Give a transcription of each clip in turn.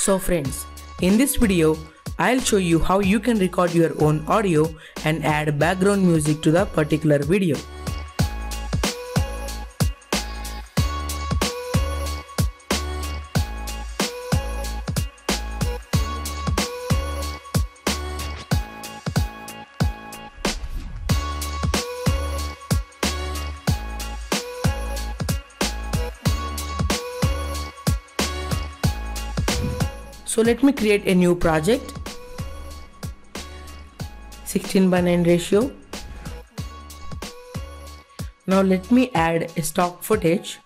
So friends, in this video, I'll show you how you can record your own audio and add background music to the particular video. So let me create a new project, 16:9 ratio. Now let me add a stock footage.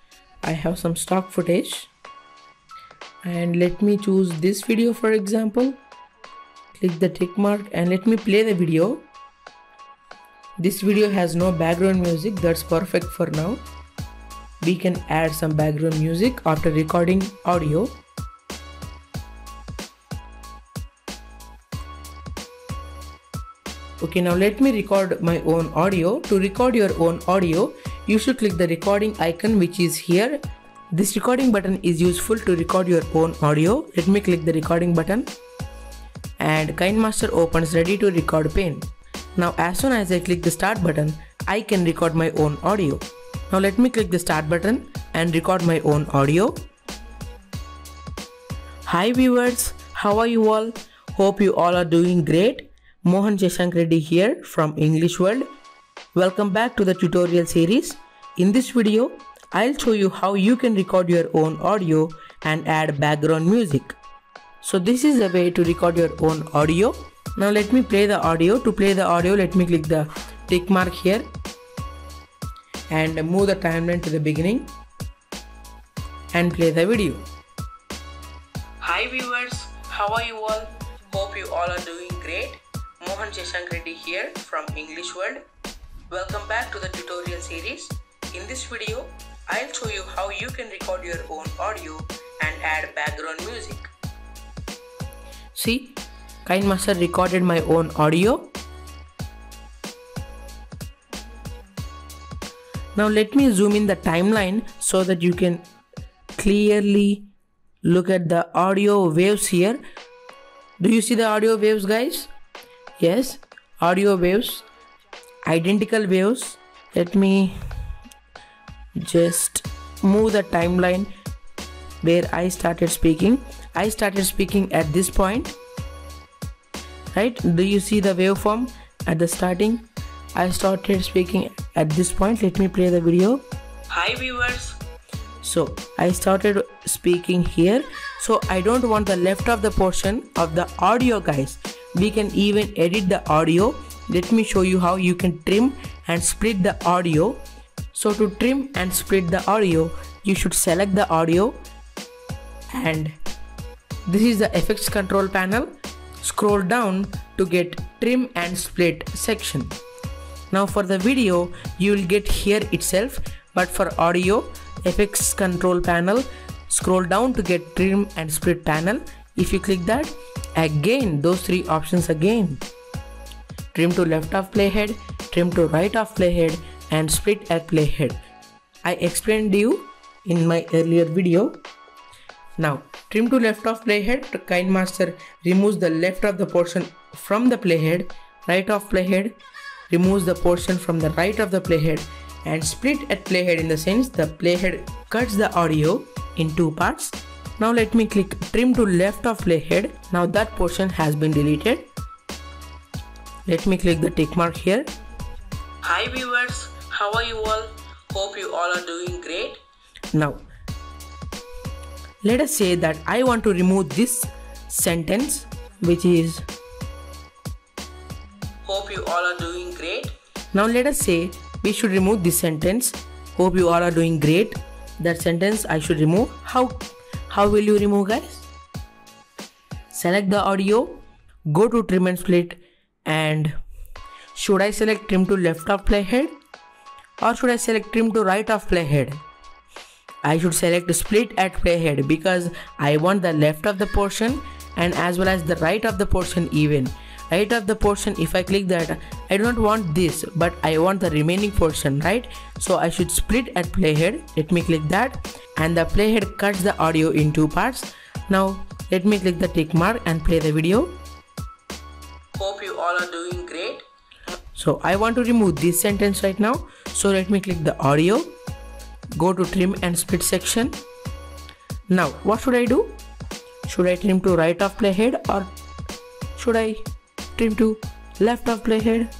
I have some stock footage and let me choose this video for example. Click the tick mark and let me play the video. This video has no background music, that's perfect for now. We can add some background music after recording audio. Okay, now let me record my own audio. To record your own audio, you should click the recording icon which is here. This recording button is useful to record your own audio. Let me click the recording button and KineMaster opens ready to record pane. Now as soon as I click the start button, I can record my own audio. Now let me click the start button and record my own audio. Hi viewers, how are you all? Hope you all are doing great. Mohan Shashank Reddy here from English World. Welcome back to the tutorial series. In this video, I'll show you how you can record your own audio and add background music. So this is the way to record your own audio. Now let me play the audio. To play the audio, let me click the tick mark here and move the timeline to the beginning and play the video. Hi viewers, how are you all? Hope you all are doing great. Mohan Shashank Reddy here from English World. Welcome back to the tutorial series. In this video, I'll show you how you can record your own audio and add background music. See, KineMaster recorded my own audio. Now let me zoom in the timeline so that you can clearly look at the audio waves here. Do you see the audio waves, guys? Yes, audio waves, identical waves. Let me just move the timeline where I started speaking. I started speaking at this point, right? Do you see the waveform at the starting? I started speaking at this point. Let me play the video. Hi viewers. So I started speaking here. So I don't want the left of the portion of the audio, guys. We can even edit the audio. Let me show you how you can trim and split the audio. So to trim and split the audio, you should select the audio and this is the effects control panel. Scroll down to get trim and split section. Now for the video, you will get here itself, but for audio, effects control panel, scroll down to get trim and split panel. If you click that, again those three options again, trim to left of playhead, trim to right of playhead and split at playhead. I explained you in my earlier video. Now trim to left of playhead, KineMaster removes the left of the portion from the playhead, right of playhead removes the portion from the right of the playhead, and split at playhead in the sense the playhead cuts the audio in two parts. Now let me click trim to left of playhead. Now that portion has been deleted. Let me click the tick mark here. Hi viewers, how are you all? Hope you all are doing great. Now let us say that I want to remove this sentence which is hope you all are doing great. Now let us say we should remove this sentence, hope you all are doing great. That sentence I should remove. How will you remove, guys? Select the audio, go to trim and split, and should I select trim to left of playhead or should I select trim to right of playhead? I should select split at playhead because I want the left of the portion and as well as the right of the portion even. Right of the portion, if I click that, I do not want this, but I want the remaining portion, right? So I should split at playhead. Let me click that and the playhead cuts the audio in two parts. Now Let me click the tick mark and play the video. Hope you all are doing great. So I want to remove this sentence right now. So let me click the audio. Go to trim and split section. Now what should I do? Should I trim to right of playhead or should I trim to left of playhead?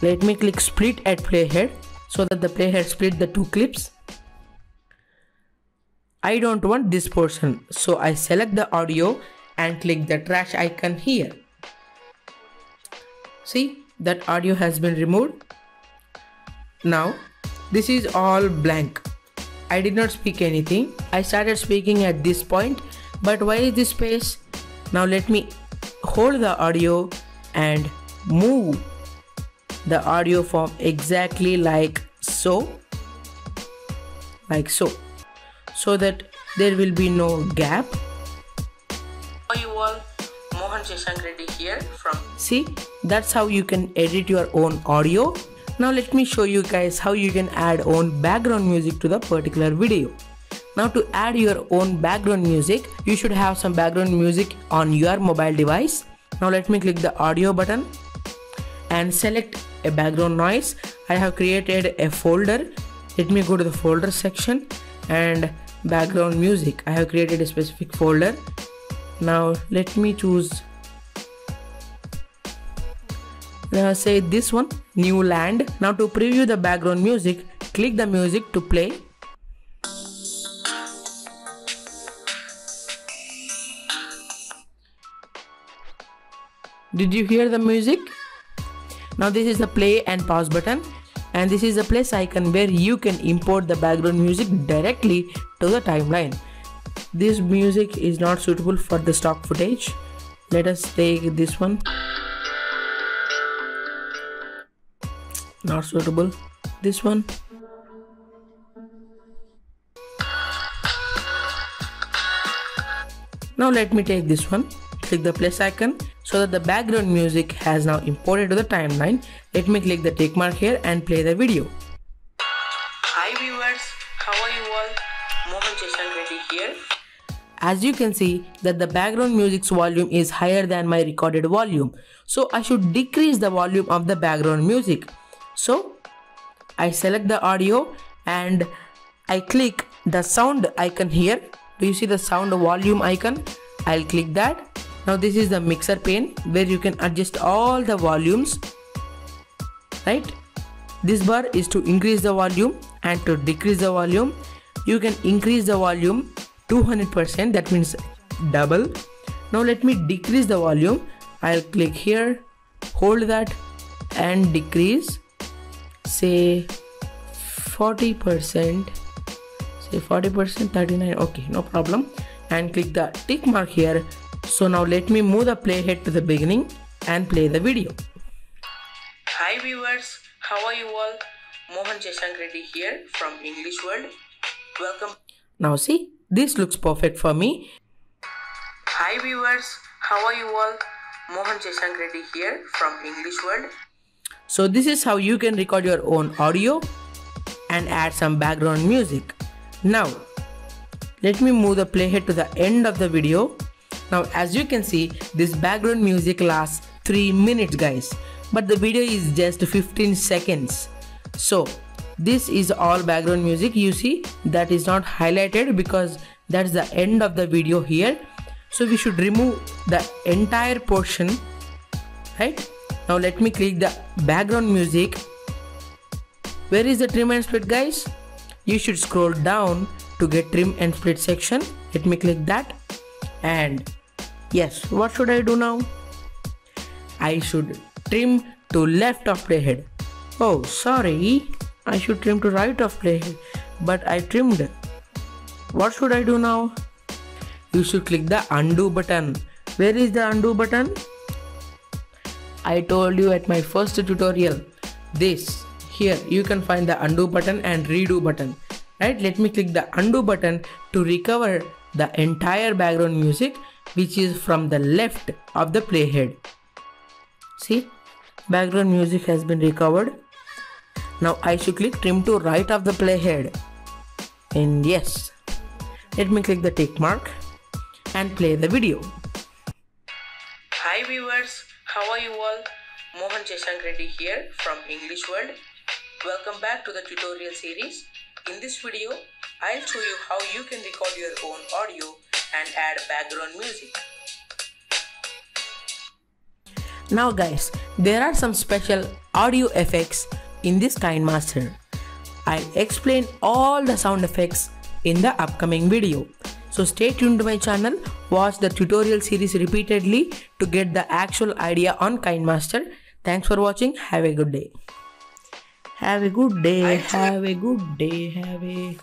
Let me click split at playhead so that the playhead split the two clips. I don't want this portion, so I select the audio and click the trash icon here. See, that audio has been removed. Now this is all blank. I did not speak anything. I started speaking at this point, but why is this space? Now let me hold the audio and move the audio form exactly like so, so that there will be no gap. How you all, Mohan Shashank Reddy here from. See, that's how you can edit your own audio. Now let me show you guys how you can add own background music to the particular video. Now to add your own background music, you should have some background music on your mobile device. Now let me click the audio button and select a background noise. I have created a folder. Let me go to the folder section and background music. I have created a specific folder. Now let me choose, say this one, New Land. Now to preview the background music, click the music to play. Did you hear the music? Now this is the play and pause button, and this is the plus icon where you can import the background music directly to the timeline. This music is not suitable for the stock footage. Let us take this one. Not suitable. This one. Now let me take this one. Click the plus icon so that the background music has now imported to the timeline. Let me click the tick mark here and play the video. Hi viewers, how are you all? Mohan Shashank Reddy here. As you can see that the background music's volume is higher than my recorded volume. So I should decrease the volume of the background music. So I select the audio and I click the sound icon here. Do you see the sound volume icon? I'll click that. Now this is the mixer pane where you can adjust all the volumes, right? This bar is to increase the volume, and to decrease the volume, you can increase the volume 200%, that means double. Now let me decrease the volume. I'll click here, hold that and decrease, say 40%, say 40%, 39, okay, no problem, and click the tick mark here. So now let me move the playhead to the beginning and play the video. Hi viewers, how are you all? Mohan Shashank Reddy here from English World. Welcome. Now see, this looks perfect for me. Hi viewers, how are you all? Mohan Shashank Reddy here from English World. So this is how you can record your own audio and add some background music. Now let me move the playhead to the end of the video. Now as you can see, this background music lasts 3 minutes guys, but the video is just 15 seconds. So this is all background music. You see that is not highlighted because that's the end of the video here. So we should remove the entire portion, right? Now let me click the background music. Where is the trim and split guys? You should scroll down to get trim and split section. Let me click that. And yes, what should I do now? I should trim to left of playhead. Oh sorry, I should trim to right of playhead, but I trimmed. What should I do now? You should click the undo button. Where is the undo button? I told you at my first tutorial, this here you can find the undo button and redo button, right? Let me click the undo button to recover the entire background music which is from the left of the playhead. See, background music has been recovered. Now I should click trim to right of the playhead, and yes, let me click the tick mark. and play the video. Hi viewers, how are you all? Mohan Shashank Reddy here from English World. Welcome back to the tutorial series. In this video, I'll show you how you can record your own audio and add background music. Now guys, there are some special audio effects in this KineMaster. I'll explain all the sound effects in the upcoming video. So stay tuned to my channel, watch the tutorial series repeatedly to get the actual idea on KineMaster. Thanks for watching. Have a good day. Have a good day. Have a good day.